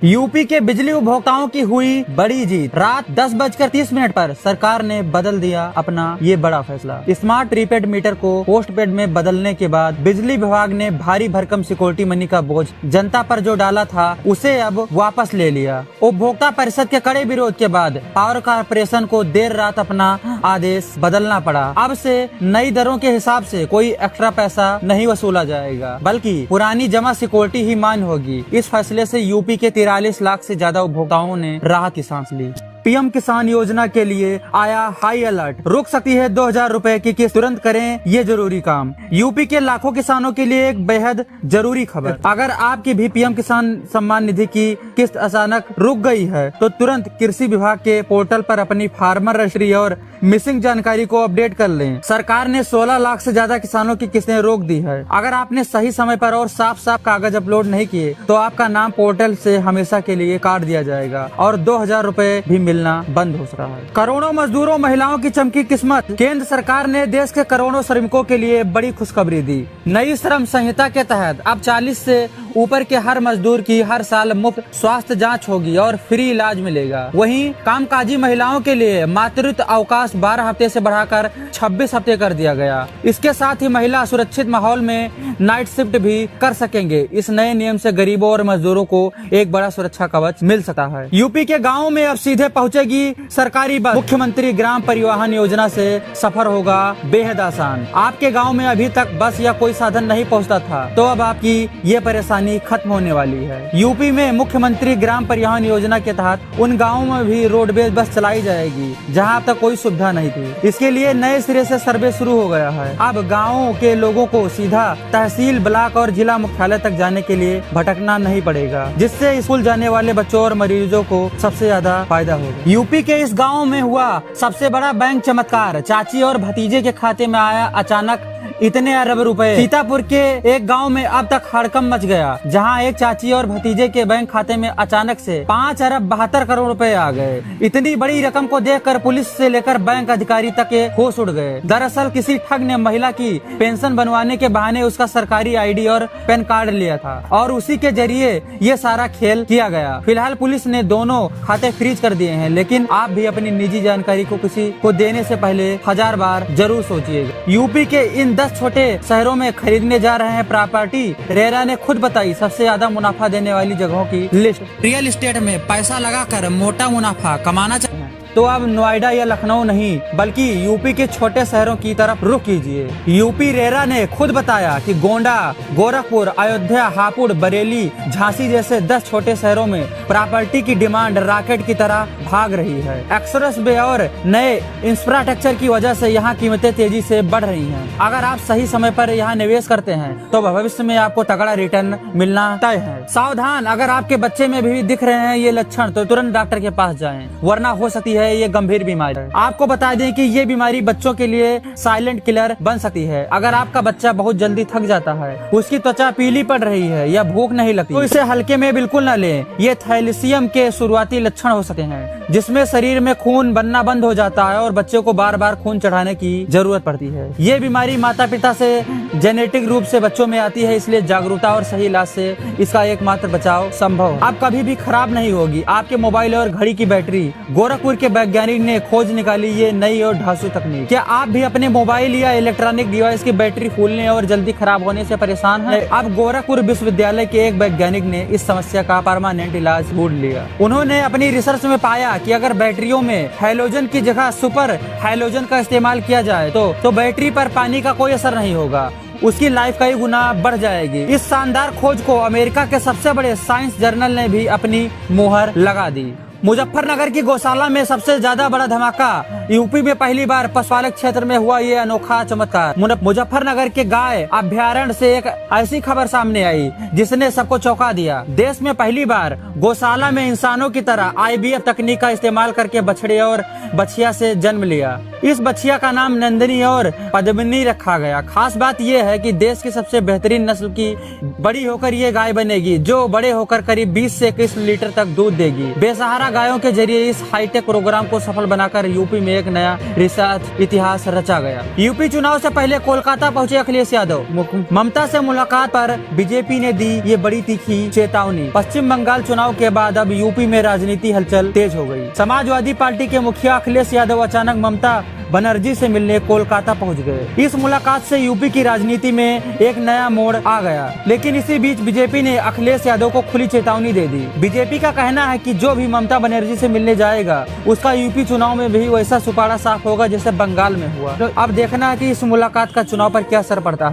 UP के बिजली उपभोक्ताओं की हुई बड़ी जीत। रात 10:30 पर सरकार ने बदल दिया अपना ये बड़ा फैसला। स्मार्ट प्रीपेड मीटर को पोस्टपेड में बदलने के बाद बिजली विभाग ने भारी भरकम सिक्योरिटी मनी का बोझ जनता पर जो डाला था उसे अब वापस ले लिया। उपभोक्ता परिषद के कड़े विरोध के बाद पावर कॉर्पोरेशन को देर रात अपना आदेश बदलना पड़ा। अब से नई दरों के हिसाब से कोई एक्स्ट्रा पैसा नहीं वसूला जाएगा, बल्कि पुरानी जमा सिक्योरिटी ही मान्य होगी। इस फैसले से यूपी के 43 लाख से ज्यादा उपभोक्ताओं ने राहत की सांस ली। पीएम किसान योजना के लिए आया हाई अलर्ट। रुक सकती है 2000 रुपए की किस्त, तुरंत करें ये जरूरी काम। यूपी के लाखों किसानों के लिए एक बेहद जरूरी खबर। अगर आपकी भी पीएम किसान सम्मान निधि की किस्त अचानक रुक गई है तो तुरंत कृषि विभाग के पोर्टल पर अपनी फार्मर रजिस्ट्री और मिसिंग जानकारी को अपडेट कर लें। सरकार ने 16 लाख से ज्यादा किसानों की किस्तें रोक दी है। अगर आपने सही समय पर और साफ कागज अपलोड नहीं किए तो आपका नाम पोर्टल से हमेशा के लिए काट दिया जाएगा और 2000 रुपए भी मिलना बंद हो सकता है। करोड़ों मजदूरों महिलाओं की चमकी किस्मत। केंद्र सरकार ने देश के करोड़ों श्रमिकों के लिए बड़ी खुशखबरी दी। नई श्रम संहिता के तहत अब 40 से ऊपर के हर मजदूर की हर साल मुफ्त स्वास्थ्य जांच होगी और फ्री इलाज मिलेगा। वहीं कामकाजी महिलाओं के लिए मातृत्व अवकाश 12 हफ्ते से बढ़ाकर 26 हफ्ते कर दिया गया। इसके साथ ही महिला सुरक्षित माहौल में नाइट शिफ्ट भी कर सकेंगे। इस नए नियम से गरीबों और मजदूरों को एक बड़ा सुरक्षा कवच मिल सकता है। यूपी के गाँव में अब सीधे पहुँचेगी सरकारी बस। मुख्यमंत्री ग्राम परिवहन योजना से सफर होगा बेहद आसान। आपके गाँव में अभी तक बस या कोई साधन नहीं पहुँचता था तो अब आपकी ये परेशानी खत्म होने वाली है। यूपी में मुख्यमंत्री ग्राम परिवहन योजना के तहत उन गाँवों में भी रोडवेज बस चलाई जाएगी जहां अब तक कोई सुविधा नहीं थी। इसके लिए नए सिरे से सर्वे शुरू हो गया है। अब गाँवों के लोगों को सीधा तहसील, ब्लॉक और जिला मुख्यालय तक जाने के लिए भटकना नहीं पड़ेगा, जिससे स्कूल जाने वाले बच्चों और मरीजों को सबसे ज्यादा फायदा होगा। यूपी के इस गाँव में हुआ सबसे बड़ा बैंक चमत्कार। चाची और भतीजे के खाते में आया अचानक इतने अरब रुपए। सीतापुर के एक गांव में अब तक हड़कंप मच गया, जहां एक चाची और भतीजे के बैंक खाते में अचानक से 5 अरब 72 करोड़ रुपए आ गए। इतनी बड़ी रकम को देखकर पुलिस से लेकर बैंक अधिकारी तक के होश उड़ गए। दरअसल किसी ठग ने महिला की पेंशन बनवाने के बहाने उसका सरकारी आईडी और पैन कार्ड लिया था और उसी के जरिए ये सारा खेल किया गया। फिलहाल पुलिस ने दोनों खाते फ्रीज कर दिए हैं, लेकिन आप भी अपनी निजी जानकारी को किसी को देने से पहले 1000 बार जरूर सोचिएगा। यूपी के इन 10 छोटे शहरों में खरीदने जा रहे हैं प्रॉपर्टी। रेरा ने खुद बताई सबसे ज्यादा मुनाफा देने वाली जगहों की लिस्ट। रियल एस्टेट में पैसा लगाकर मोटा मुनाफा कमाना चाहिए तो अब नोएडा या लखनऊ नहीं बल्कि यूपी के छोटे शहरों की तरफ रुख कीजिए। यूपी रेरा ने खुद बताया कि गोंडा, गोरखपुर, अयोध्या, हापुड़, बरेली, झांसी जैसे 10 छोटे शहरों में प्रॉपर्टी की डिमांड रॉकेट की तरह भाग रही है। एक्सप्रेस वे और नए इंफ्रास्ट्रक्चर की वजह से यहाँ कीमतें तेजी से बढ़ रही हैं। अगर आप सही समय पर यहाँ निवेश करते हैं तो भविष्य में आपको तगड़ा रिटर्न मिलना तय है। सावधान, अगर आपके बच्चे में भी दिख रहे हैं ये लक्षण तो तुरंत डॉक्टर के पास जाएं, वरना हो सकती है ये गंभीर बीमारी है। आपको बता दें कि ये बीमारी बच्चों के लिए साइलेंट किलर बन सकती है। अगर आपका बच्चा बहुत जल्दी थक जाता है, उसकी त्वचा पीली पड़ रही है या भूख नहीं लगती तो इसे हल्के में बिल्कुल न लें। ये थैलेसीमिया के शुरुआती लक्षण हो सकते हैं, जिसमें शरीर में खून बनना बंद हो जाता है और बच्चे को बार बार खून चढ़ाने की जरूरत पड़ती है। ये बीमारी माता पिता से जेनेटिक रूप से बच्चों में आती है, इसलिए जागरूकता और सही इलाज से इसका एकमात्र बचाव संभव है। अब कभी भी खराब नहीं होगी आपके मोबाइल और घड़ी की बैटरी। गोरखपुर के वैज्ञानिक ने खोज निकाली ये नई और ढांसू तकनीक। क्या आप भी अपने मोबाइल या इलेक्ट्रॉनिक डिवाइस की बैटरी फूलने और जल्दी खराब होने से परेशान हैं? अब गोरखपुर विश्वविद्यालय के एक वैज्ञानिक ने इस समस्या का परमानेंट इलाज ढूंढ लिया। उन्होंने अपनी रिसर्च में पाया कि अगर बैटरियों में हैलोजन की जगह सुपर हैलोजन का इस्तेमाल किया जाए तो बैटरी पर पानी का कोई असर नहीं होगा, उसकी लाइफ कई गुना बढ़ जाएगी। इस शानदार खोज को अमेरिका के सबसे बड़े साइंस जर्नल ने भी अपनी मुहर लगा दी। मुजफ्फरनगर की गौशाला में सबसे ज्यादा बड़ा धमाका। यूपी में पहली बार पशुपालक क्षेत्र में हुआ ये अनोखा चमत्कार। मुजफ्फरनगर के गाय अभ्यारण्य से एक ऐसी खबर सामने आई जिसने सबको चौंका दिया। देश में पहली बार गौशाला में इंसानों की तरह IVF तकनीक का इस्तेमाल करके बछड़े और बछिया से जन्म लिया। इस बछिया का नाम नंदिनी और पद्मिनी रखा गया। खास बात यह है कि देश की सबसे बेहतरीन नस्ल की बड़ी होकर ये गाय बनेगी, जो बड़े होकर करीब 20 से 21 लीटर तक दूध देगी। बेसहारा गायों के जरिए इस हाईटेक प्रोग्राम को सफल बनाकर यूपी में एक नया रिसर्च इतिहास रचा गया। यूपी चुनाव से पहले कोलकाता पहुंचे अखिलेश यादव। ममता से मुलाकात पर बीजेपी ने दी ये बड़ी तीखी चेतावनी। पश्चिम बंगाल चुनाव के बाद अब यूपी में राजनीति हलचल तेज हो गई। समाजवादी पार्टी के मुखिया अखिलेश यादव अचानक ममता बनर्जी से मिलने कोलकाता पहुंच गए। इस मुलाकात से यूपी की राजनीति में एक नया मोड़ आ गया। लेकिन इसी बीच बीजेपी ने अखिलेश यादव को खुली चेतावनी दे दी। बीजेपी का कहना है कि जो भी ममता बनर्जी से मिलने जाएगा उसका यूपी चुनाव में भी वैसा सुपाड़ा साफ होगा जैसे बंगाल में हुआ। तो अब देखना है कि इस मुलाकात का चुनाव पर क्या असर पड़ता है।